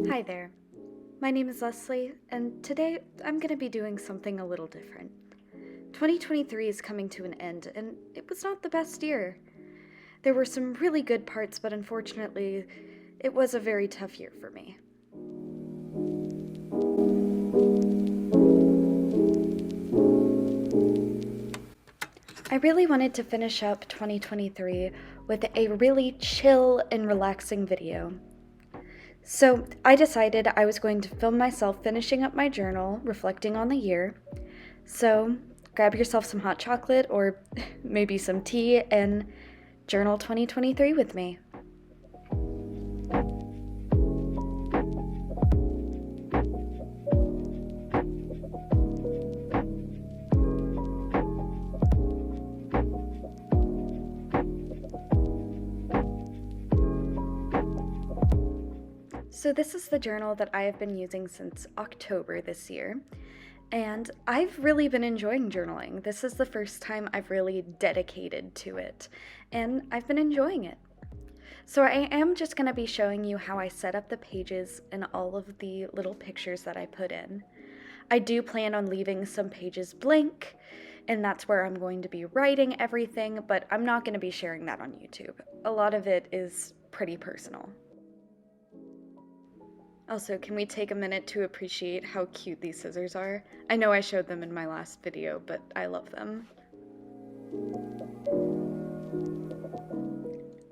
Hi there. My name is Leslie, and today I'm going to be doing something a little different. 2023 is coming to an end, and it was not the best year. There were some really good parts, but unfortunately, it was a very tough year for me. I really wanted to finish up 2023 with a really chill and relaxing video. So I decided I was going to film myself finishing up my journal, reflecting on the year. So grab yourself some hot chocolate or maybe some tea and journal 2023 with me. So this is the journal that I have been using since October this year, and I've really been enjoying journaling. This is the first time I've really dedicated to it, and I've been enjoying it. So I am just going to be showing you how I set up the pages and all of the little pictures that I put in. I do plan on leaving some pages blank, and that's where I'm going to be writing everything, but I'm not going to be sharing that on YouTube. A lot of it is pretty personal. Also, can we take a minute to appreciate how cute these scissors are? I know I showed them in my last video, but I love them.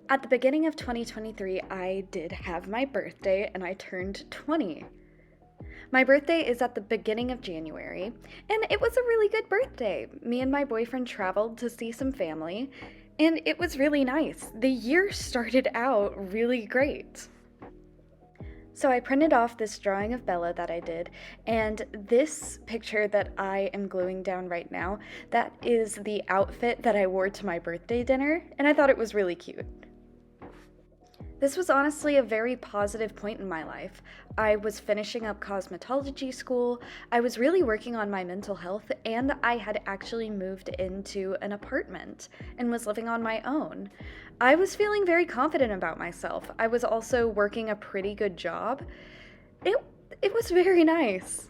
At the beginning of 2023, I did have my birthday and I turned 20. My birthday is at the beginning of January, and it was a really good birthday. Me and my boyfriend traveled to see some family, and it was really nice. The year started out really great. So I printed off this drawing of Bella that I did, and this picture that I am gluing down right now, that is the outfit that I wore to my birthday dinner, and I thought it was really cute. This was honestly a very positive point in my life. I was finishing up cosmetology school, I was really working on my mental health, and I had actually moved into an apartment and was living on my own. I was feeling very confident about myself. I was also working a pretty good job. It was very nice.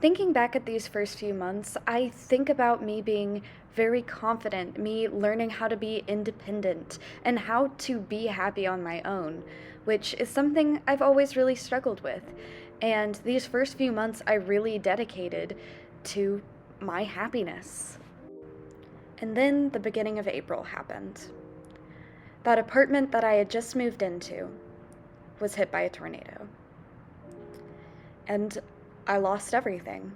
Thinking back at these first few months, I think about me being very confident, me learning how to be independent, and how to be happy on my own, which is something I've always really struggled with. And these first few months I really dedicated to my happiness. And then the beginning of April happened. That apartment that I had just moved into was hit by a tornado. And I lost everything.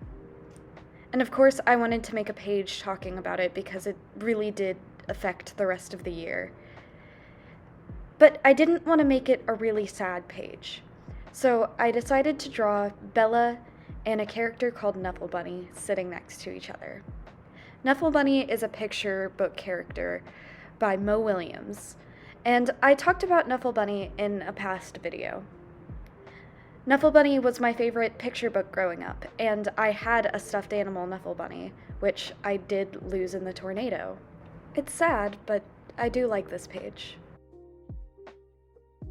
And of course, I wanted to make a page talking about it because it really did affect the rest of the year. But I didn't want to make it a really sad page. So I decided to draw Bella and a character called Nuffle Bunny sitting next to each other. Nuffle Bunny is a picture book character by Mo Williams, and I talked about Nuffle Bunny in a past video. Nuffle Bunny was my favorite picture book growing up, and I had a stuffed animal Nuffle Bunny, which I did lose in the tornado. It's sad, but I do like this page.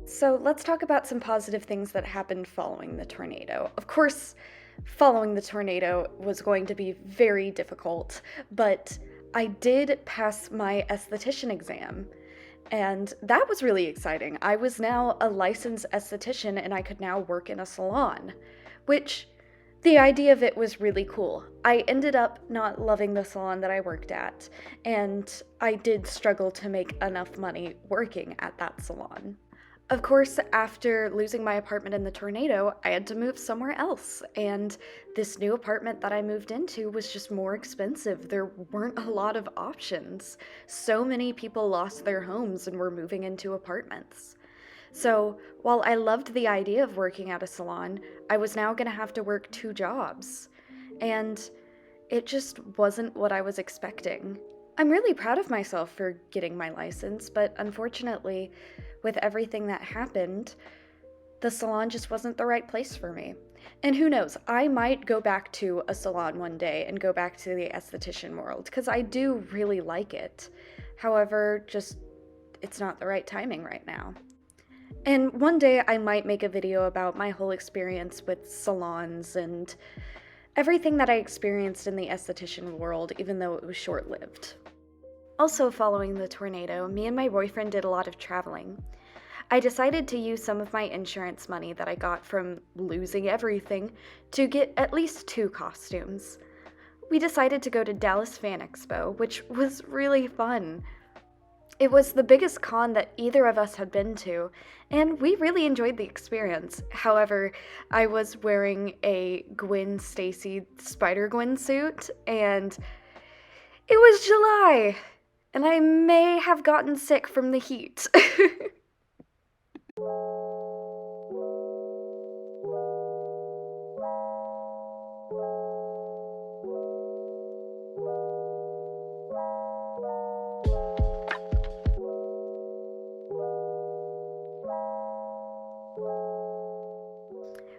So let's talk about some positive things that happened following the tornado. Of course, following the tornado was going to be very difficult, but I did pass my esthetician exam. And that was really exciting. I was now a licensed esthetician and I could now work in a salon, which the idea of it was really cool. I ended up not loving the salon that I worked at, and I did struggle to make enough money working at that salon. Of course, after losing my apartment in the tornado, I had to move somewhere else, and this new apartment that I moved into was just more expensive. There weren't a lot of options. So many people lost their homes and were moving into apartments. So, while I loved the idea of working at a salon, I was now going to have to work 2 jobs, and it just wasn't what I was expecting. I'm really proud of myself for getting my license, but unfortunately, with everything that happened, the salon just wasn't the right place for me. And who knows, I might go back to a salon one day and go back to the esthetician world, because I do really like it. However, just it's not the right timing right now. And one day I might make a video about my whole experience with salons and everything that I experienced in the esthetician world, even though it was short-lived. Also, following the tornado, me and my boyfriend did a lot of traveling. I decided to use some of my insurance money that I got from losing everything to get at least 2 costumes. We decided to go to Dallas Fan Expo, which was really fun. It was the biggest con that either of us had been to, and we really enjoyed the experience. However, I was wearing a Gwen Stacy Spider-Gwen suit, and it was July, and I may have gotten sick from the heat.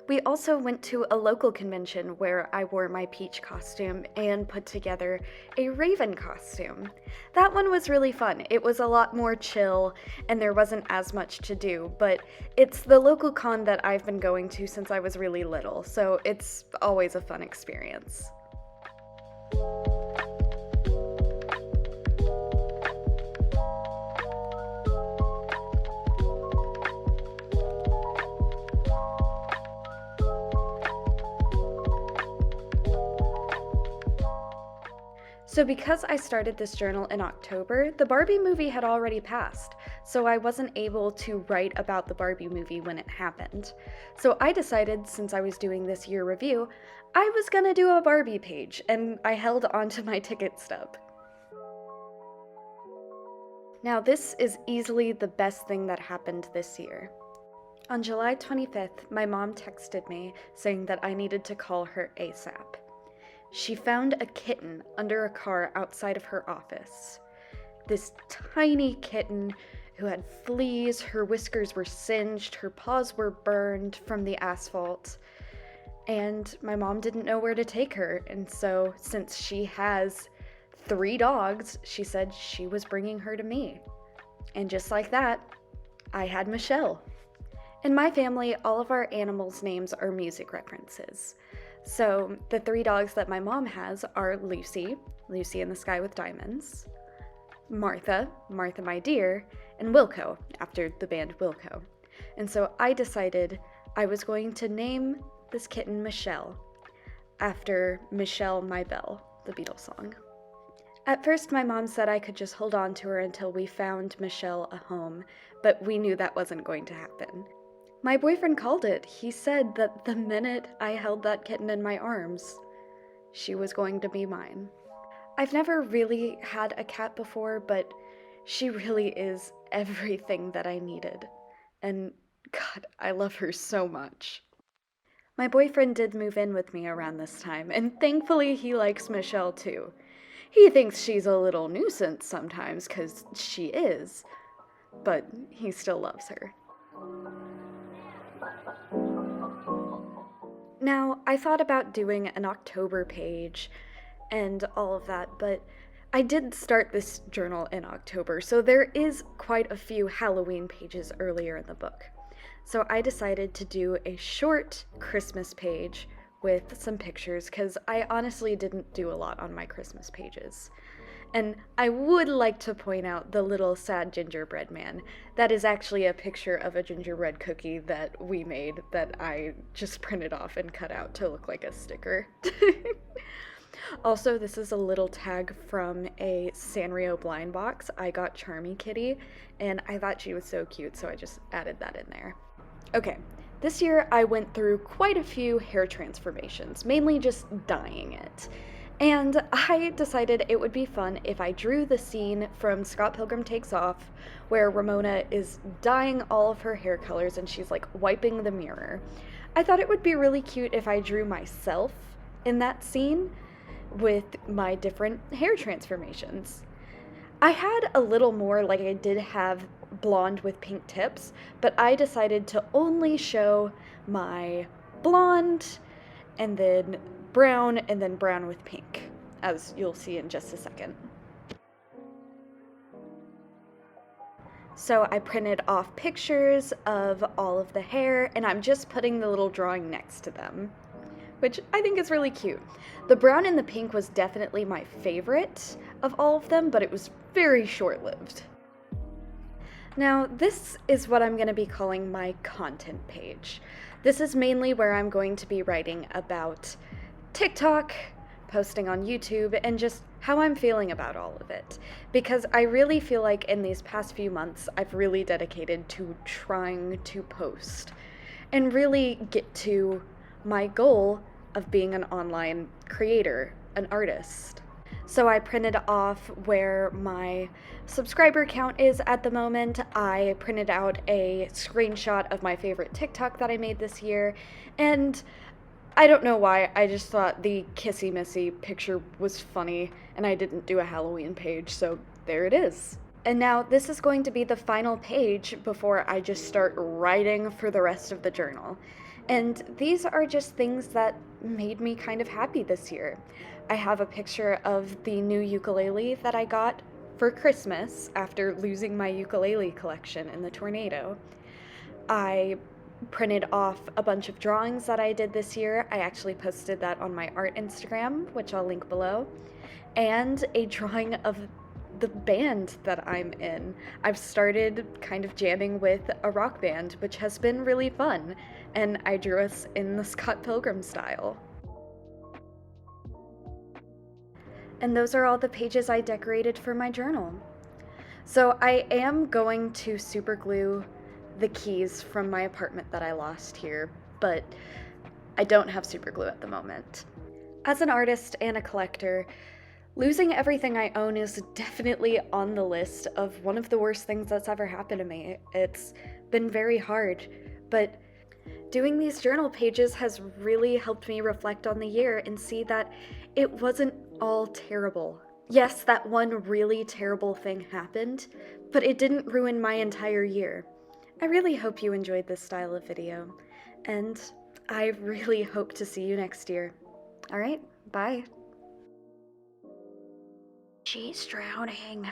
We also went to a local convention where I wore my peach costume and put together a raven costume. That one was really fun. It was a lot more chill and there wasn't as much to do, but it's the local con that I've been going to since I was really little, so it's always a fun experience. So because I started this journal in October, the Barbie movie had already passed, so I wasn't able to write about the Barbie movie when it happened. So I decided, since I was doing this year review, I was gonna do a Barbie page, and I held onto my ticket stub. Now this is easily the best thing that happened this year. On July 25th, my mom texted me saying that I needed to call her ASAP. She found a kitten under a car outside of her office. This tiny kitten who had fleas, her whiskers were singed, her paws were burned from the asphalt, and my mom didn't know where to take her, and so since she has 3 dogs, she said she was bringing her to me. And just like that, I had Michelle. In my family, all of our animals' names are music references. So the 3 dogs that my mom has are Lucy, Lucy in the Sky with Diamonds, Martha, Martha my dear, and Wilco, after the band Wilco. And so I decided I was going to name this kitten Michelle, after Michelle My Belle, the Beatles song. At first my mom said I could just hold on to her until we found Michelle a home, but we knew that wasn't going to happen. My boyfriend called it. He said that the minute I held that kitten in my arms, she was going to be mine. I've never really had a cat before, but she really is everything that I needed. And God, I love her so much. My boyfriend did move in with me around this time, and thankfully he likes Michelle too. He thinks she's a little nuisance sometimes, 'cause she is, but he still loves her. Now, I thought about doing an October page and all of that, but I did start this journal in October, so there is quite a few Halloween pages earlier in the book. So I decided to do a short Christmas page with some pictures, because I honestly didn't do a lot on my Christmas pages. And I would like to point out the little sad gingerbread man. That is actually a picture of a gingerbread cookie that we made that I just printed off and cut out to look like a sticker. Also, this is a little tag from a Sanrio blind box. I got Charmy Kitty, and I thought she was so cute, so I just added that in there. Okay, this year I went through quite a few hair transformations, mainly just dyeing it. And I decided it would be fun if I drew the scene from Scott Pilgrim Takes Off where Ramona is dyeing all of her hair colors and she's like wiping the mirror. I thought it would be really cute if I drew myself in that scene with my different hair transformations. I had a little more, like I did have blonde with pink tips, but I decided to only show my blonde and then brown, and then brown with pink, as you'll see in just a second. So I printed off pictures of all of the hair, and I'm just putting the little drawing next to them, which I think is really cute. The brown and the pink was definitely my favorite of all of them, but it was very short-lived. Now, this is what I'm going to be calling my content page. This is mainly where I'm going to be writing about TikTok, posting on YouTube, and just how I'm feeling about all of it. Because I really feel like in these past few months, I've really dedicated to trying to post and really get to my goal of being an online creator, an artist. So I printed off where my subscriber count is at the moment. I printed out a screenshot of my favorite TikTok that I made this year, and I don't know why, I just thought the kissy missy picture was funny, and I didn't do a Halloween page, so there it is. And now this is going to be the final page before I just start writing for the rest of the journal. And these are just things that made me kind of happy this year. I have a picture of the new ukulele that I got for Christmas after losing my ukulele collection in the tornado. I printed off a bunch of drawings that I did this year. I actually posted that on my art Instagram, which I'll link below, and a drawing of the band that I'm in. I've started kind of jamming with a rock band, which has been really fun, and I drew us in the Scott Pilgrim style. And those are all the pages I decorated for my journal. So I am going to super glue the keys from my apartment that I lost here, but I don't have super glue at the moment. As an artist and a collector, losing everything I own is definitely on the list of one of the worst things that's ever happened to me. It's been very hard, but doing these journal pages has really helped me reflect on the year and see that it wasn't all terrible. Yes, that one really terrible thing happened, but it didn't ruin my entire year. I really hope you enjoyed this style of video, and I really hope to see you next year. All right, bye. She's drowning.